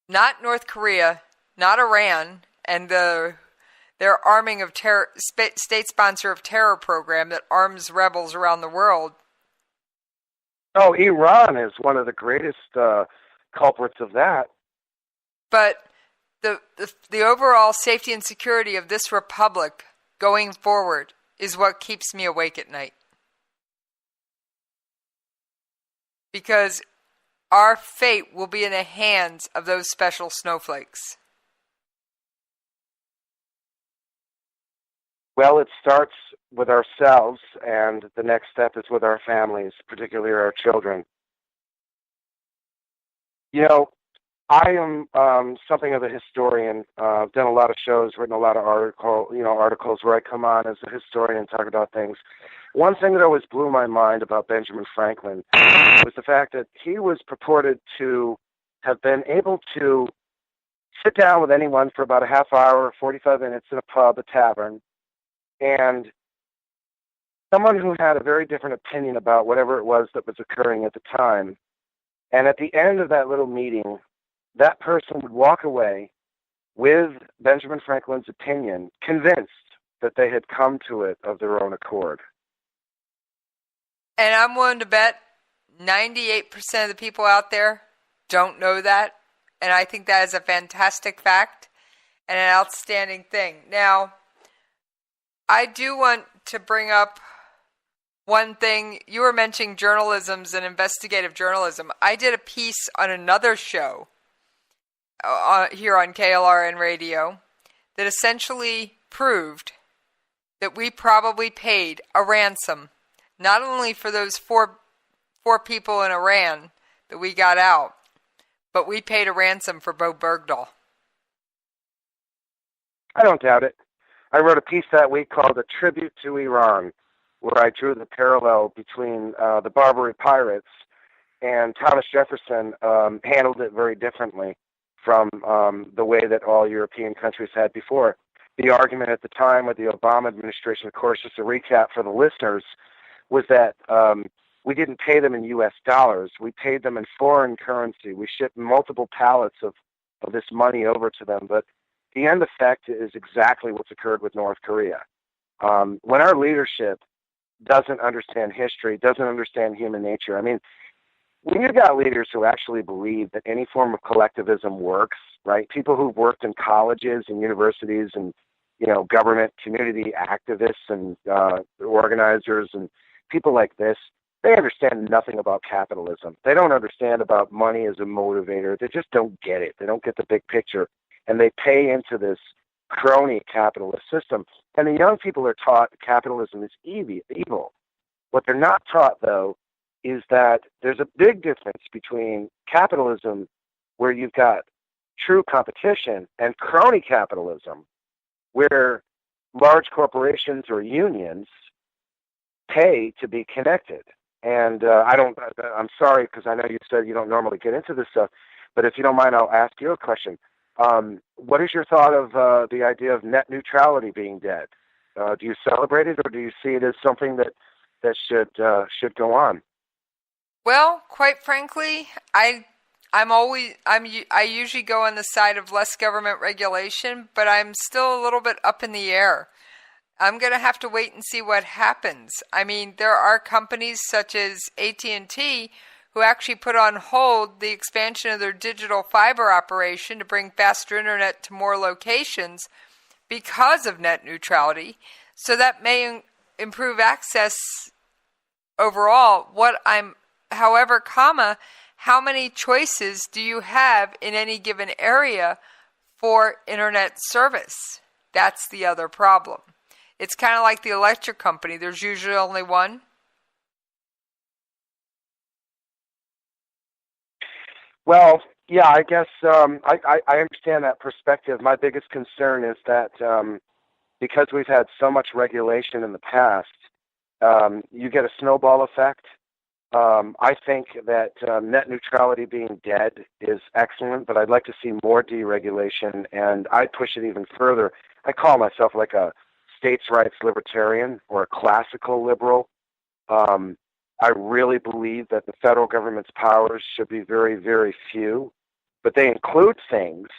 Speaker 8: not North Korea, not Iran, and their arming of terror, state sponsor of terror program that arms rebels around the world.
Speaker 14: Oh, Iran is one of the greatest culprits of that.
Speaker 8: But the overall safety and security of this republic going forward is what keeps me awake at night. Because our fate will be in the hands of those special snowflakes.
Speaker 14: Well, it starts with ourselves, and the next step is with our families, particularly our children. You know, I am something of a historian. I've done a lot of shows, written a lot of articles where I come on as a historian and talk about things. One thing that always blew my mind about Benjamin Franklin was the fact that he was purported to have been able to sit down with anyone for about a half hour, 45 minutes in a pub, a tavern, and someone who had a very different opinion about whatever it was that was occurring at the time. And at the end of that little meeting, that person would walk away with Benjamin Franklin's opinion, convinced that they had come to it of their own accord.
Speaker 8: And I'm willing to bet 98% of the people out there don't know that. And I think that is a fantastic fact and an outstanding thing. Now, I do want to bring up one thing. You were mentioning journalism and investigative journalism. I did a piece on another show here on KLRN Radio that essentially proved that we probably paid a ransom, not only for those four people in Iran that we got out, but we paid a ransom for Bo Bergdahl.
Speaker 14: I don't doubt it. I wrote a piece that week called A Tribute to Iran, where I drew the parallel between the Barbary pirates, and Thomas Jefferson handled it very differently from the way that all European countries had before. The argument at the time with the Obama administration, of course, just a recap for the listeners, was that we didn't pay them in U.S. dollars. We paid them in foreign currency. We shipped multiple pallets of this money over to them. But the end effect is exactly what's occurred with North Korea. When our leadership doesn't understand history, doesn't understand human nature, I mean, when you've got leaders who actually believe that any form of collectivism works, right? People who've worked in colleges and universities and, government community activists and organizers and people like this, they understand nothing about capitalism. They don't understand about money as a motivator. They just don't get it. They don't get the big picture. And they pay into this crony capitalist system. And the young people are taught capitalism is evil. What they're not taught, though, is that there's a big difference between capitalism, where you've got true competition, and crony capitalism, where large corporations or unions pay to be connected. And I'm sorry, because I know you said you don't normally get into this stuff, but if you don't mind, I'll ask you a question. What is your thought of the idea of net neutrality being dead? Do you celebrate it, or do you see it as something that should go on?
Speaker 8: Well, quite frankly, I usually go on the side of less government regulation, but I'm still a little bit up in the air. I'm going to have to wait and see what happens. I mean, there are companies such as AT&T who actually put on hold the expansion of their digital fiber operation to bring faster internet to more locations because of net neutrality. So that may improve access overall. However, how many choices do you have in any given area for internet service? That's the other problem. It's kind of like the electric company. There's usually only one.
Speaker 14: Well, yeah, I guess I understand that perspective. My biggest concern is that because we've had so much regulation in the past, you get a snowball effect. I think that net neutrality being dead is excellent, but I'd like to see more deregulation, and I'd push it even further. I call myself like a states' rights libertarian or a classical liberal. I really believe that the federal government's powers should be very, very few, but they include things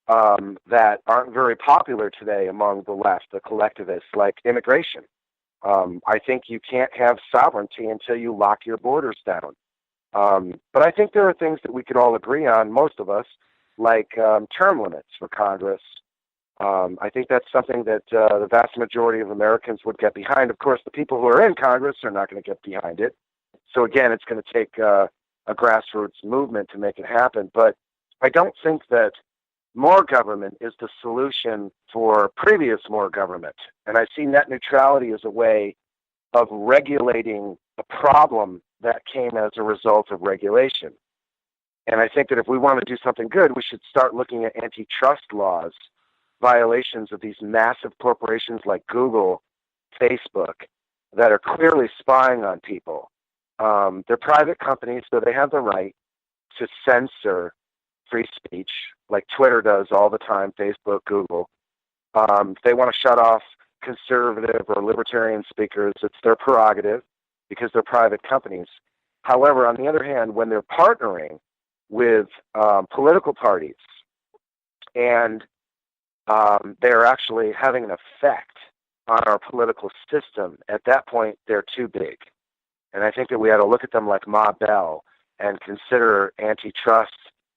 Speaker 14: that aren't very popular today among the left, the collectivists, like immigration. I think you can't have sovereignty until you lock your borders down. But I think there are things that we could all agree on, most of us, like term limits for Congress. I think that's something that the vast majority of Americans would get behind. Of course, the people who are in Congress are not going to get behind it. So again, it's going to take a grassroots movement to make it happen. But I don't think that more government is the solution for previous more government. And I see net neutrality as a way of regulating a problem that came as a result of regulation. And I think that if we want to do something good, we should start looking at antitrust laws, violations of these massive corporations like Google, Facebook, that are clearly spying on people. They're private companies, so they have the right to censor free speech, like Twitter does all the time, Facebook, Google. They want to shut off conservative or libertarian speakers. It's their prerogative because they're private companies. However, on the other hand, when they're partnering with political parties and they're actually having an effect on our political system, at that point, they're too big. And I think that we ought to look at them like Ma Bell and consider antitrust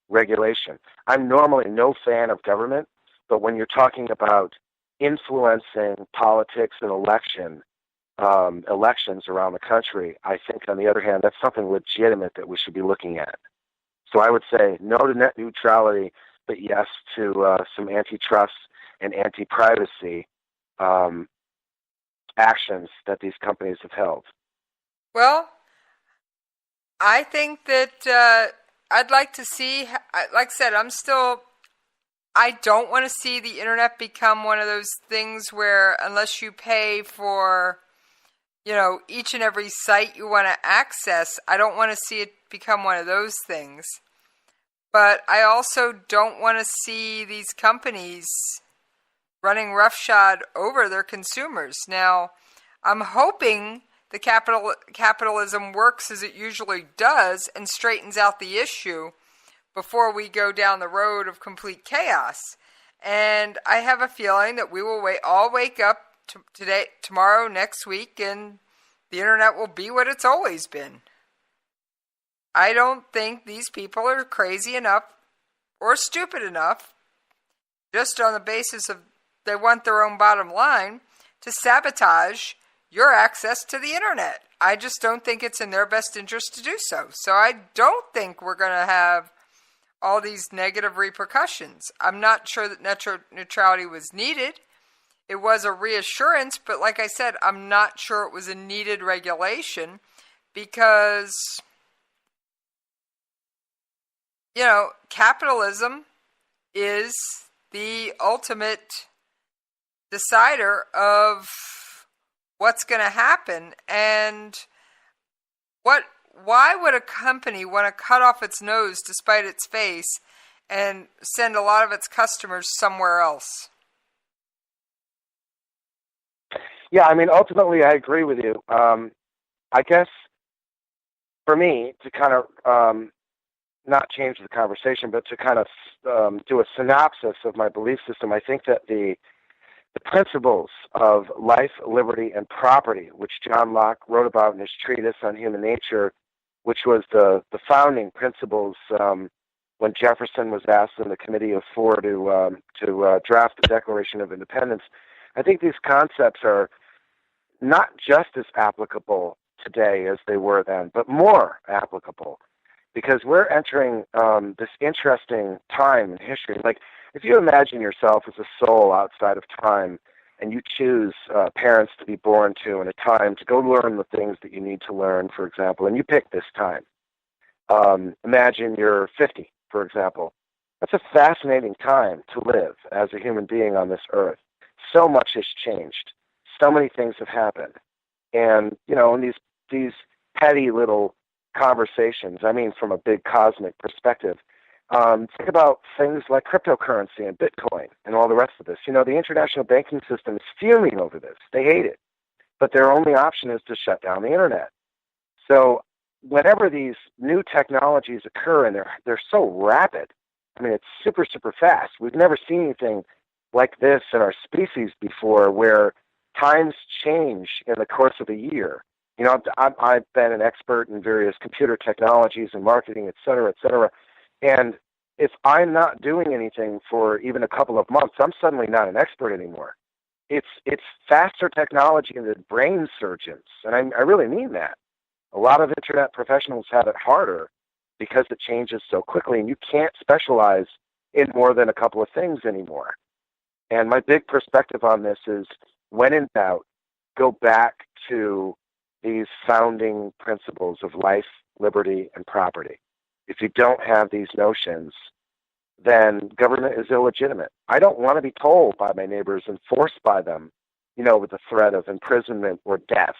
Speaker 14: regulation. I'm normally no fan of government, but when you're talking about influencing politics and elections around the country, I think, on the other hand, that's something legitimate that we should be looking at. So I would say no to net neutrality, but yes to some antitrust and anti-privacy actions that these companies have held.
Speaker 8: Well, I think that I'd like to see, like I said, I don't want to see the internet become one of those things where unless you pay for, each and every site you want to access, I don't want to see it become one of those things. But I also don't want to see these companies running roughshod over their consumers. Now, I'm hoping the capitalism works as it usually does and straightens out the issue before we go down the road of complete chaos. And I have a feeling that we will all wake up tomorrow, next week, and the internet will be what it's always been. I don't think these people are crazy enough or stupid enough, just on the basis of they want their own bottom line, to sabotage your access to the internet. I just don't think it's in their best interest to do so. So I don't think we're going to have all these negative repercussions. I'm not sure that net neutrality was needed. It was a reassurance, but like I said, I'm not sure it was a needed regulation because, you know, capitalism is the ultimate decider of what's going to happen. And why would a company want to cut off its nose to spite its face and send a lot of its customers somewhere else?
Speaker 14: Yeah, I mean, ultimately, I agree with you. I guess for me, to kind of not change the conversation, but to kind of do a synopsis of my belief system, I think that the principles of life, liberty, and property, which John Locke wrote about in his treatise on human nature, which was the founding principles when Jefferson was asked in the Committee of Four to draft the Declaration of Independence. I think these concepts are not just as applicable today as they were then, but more applicable, because we're entering this interesting time in history. Like, if you imagine yourself as a soul outside of time, and you choose parents to be born to in a time to go learn the things that you need to learn, for example, and you pick this time. Imagine you're 50, for example. That's a fascinating time to live as a human being on this earth. So much has changed. So many things have happened. And, you know, in these petty little conversations, I mean from a big cosmic perspective, think about things like cryptocurrency and Bitcoin and all the rest of this. You know, the international banking system is fuming over this. They hate it. But their only option is to shut down the internet. So whenever these new technologies occur, and they're so rapid, I mean, it's super, super fast. We've never seen anything like this in our species before, where times change in the course of a year. You know, I've been an expert in various computer technologies and marketing, et cetera, and if I'm not doing anything for even a couple of months, I'm suddenly not an expert anymore. It's faster technology than brain surgeons, and I really mean that. A lot of internet professionals have it harder because it changes so quickly, and you can't specialize in more than a couple of things anymore. And my big perspective on this is, when in doubt, go back to these founding principles of life, liberty, and property. If you don't have these notions, then government is illegitimate. I don't want to be told by my neighbors and forced by them, you know, with the threat of imprisonment or death,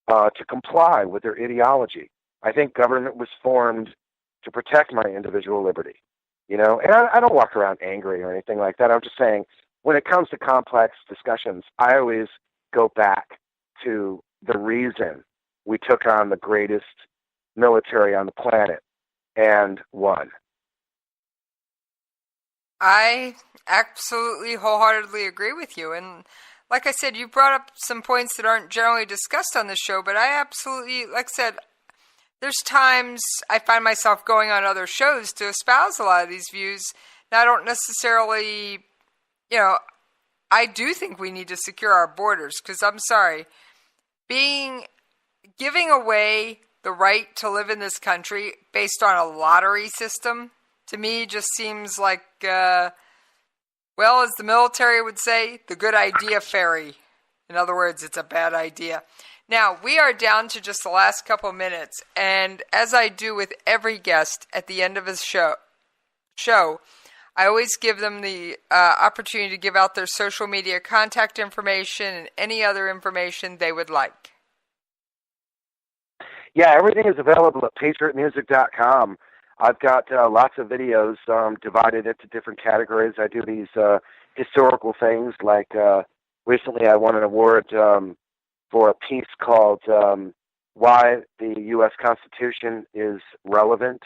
Speaker 14: to comply with their ideology. I think government was formed to protect my individual liberty, you know, and I don't walk around angry or anything like that. I'm just saying, when it comes to complex discussions, I always go back to the reason we took on the greatest military on the planet and won.
Speaker 8: I absolutely wholeheartedly agree with you. And like I said, you brought up some points that aren't generally discussed on the show, but I absolutely, like I said, there's times I find myself going on other shows to espouse a lot of these views. Now, I don't necessarily, you know, I do think we need to secure our borders, because I'm sorry, giving away the right to live in this country based on a lottery system, to me, just seems like, well, as the military would say, the good idea fairy. In other words, it's a bad idea. Now, we are down to just the last couple minutes, and as I do with every guest at the end of his show, I always give them the opportunity to give out their social media contact information and any other information they would like.
Speaker 14: Yeah, everything is available at patriotmusic.com. I've got lots of videos divided into different categories. I do these historical things, like recently I won an award for a piece called Why the U.S. Constitution is Relevant.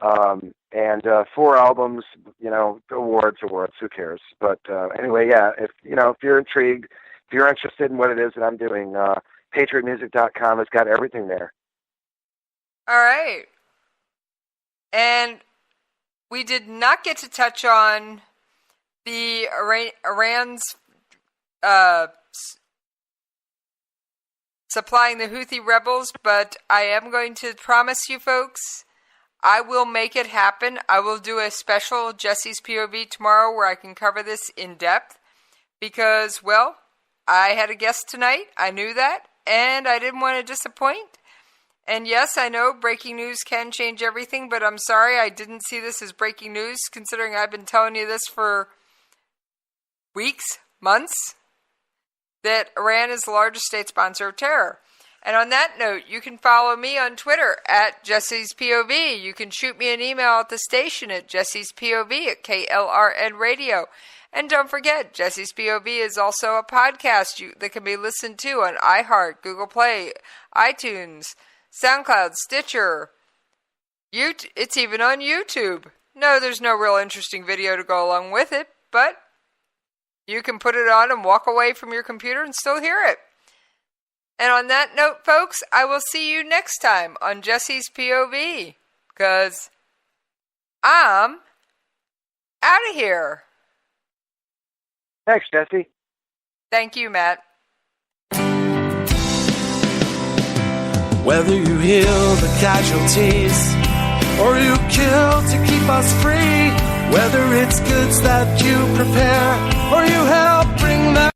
Speaker 14: And 4 albums, you know, awards, who cares? But anyway, yeah, if you're intrigued, if you're interested in what it is that I'm doing, patriotmusic.com has got everything there.
Speaker 8: All right. And we did not get to touch on the Iran's supplying the Houthi rebels, but I am going to promise you folks, I will make it happen. I will do a special Jessie's POV tomorrow where I can cover this in depth because, well, I had a guest tonight. I knew that, and I didn't want to disappoint. And yes, I know breaking news can change everything, but I'm sorry I didn't see this as breaking news considering I've been telling you this for weeks, months, that Iran is the largest state sponsor of terror. And on that note, you can follow me on Twitter at Jessie's POV. You can shoot me an email at the station at Jessie's POV at KLRNRadio. And don't forget, Jessie's POV is also a podcast that can be listened to on iHeart, Google Play, iTunes, SoundCloud, Stitcher. It's even on YouTube. No, there's no real interesting video to go along with it, but you can put it on and walk away from your computer and still hear it. And on that note, folks, I will see you next time on Jessie's POV, because I'm out of here.
Speaker 14: Thanks, Jessie.
Speaker 8: Thank you, Matt.
Speaker 13: Whether you heal the casualties or you kill to keep us free, whether it's goods that you prepare or you help bring them